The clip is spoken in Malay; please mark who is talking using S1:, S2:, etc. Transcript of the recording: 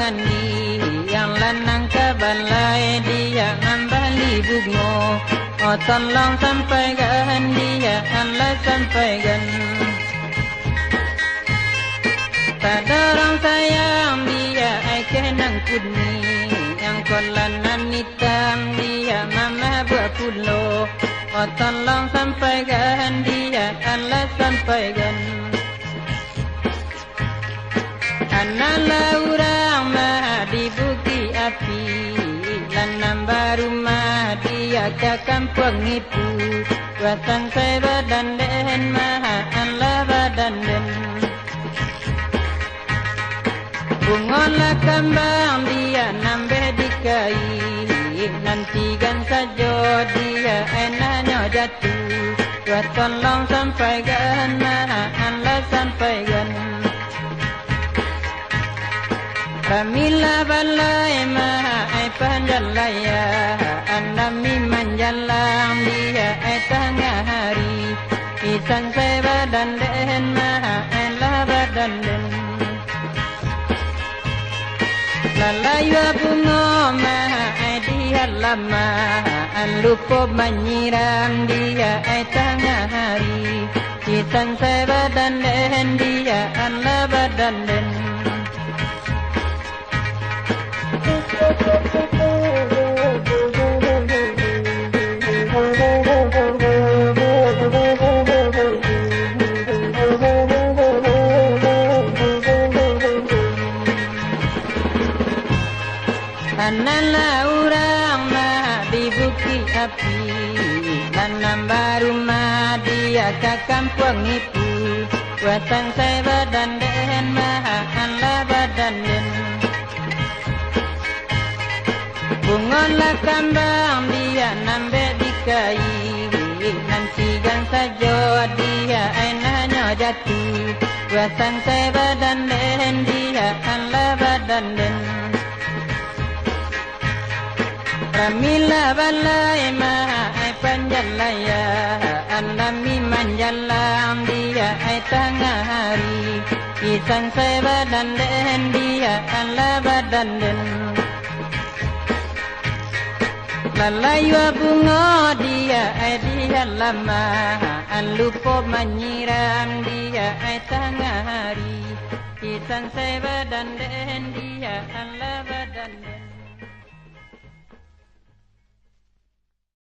S1: buangan di yang lanang kabalai dia ngambali bungo. Oh tolong sampaikan dia Allah sampaikan. Tak ada orang sayang dia kenang kuning yang kolanan hitam dia mama buat pulau. Oh tolong sampaikan dia Allah sampaikan. Analah orang mah di bukit api lanam baru mah dia ke kampung itu. Buatan saya badan den mah Allah badan den. Bungolah kembang dia nambah dikai nanti kan saja dia enaknya jatuh. Buat tolong sampaikan mah Allah sampaikan. Kamilah balai mah ai panjalaya andami manjalang dia ai tengah hari. Isan saya badan den mah Allah badan den. Lalayu bunga mah ai dia lama lupa menyiram dia ai tengah hari. Isan saya badan den dia Allah badan den. Analah orang mah di bukit api nanam baru mah dia ke kampung itu. Buatan saya badan den mah Allah badan den. Bungolah kambang dia nambah dikai nanti kan saja dia enaknya jatuh. Buatan saya badan den dia Allah badan den. Ramilah balai mah ai panjalaya andami manjalang dia ai tengah hari. Isan saya badan den dia Allah badan den. Lalayu bunga dia ai dia lama lupa menyiram dia ai tengah hari. Isan saya badan den dia Allah badan den.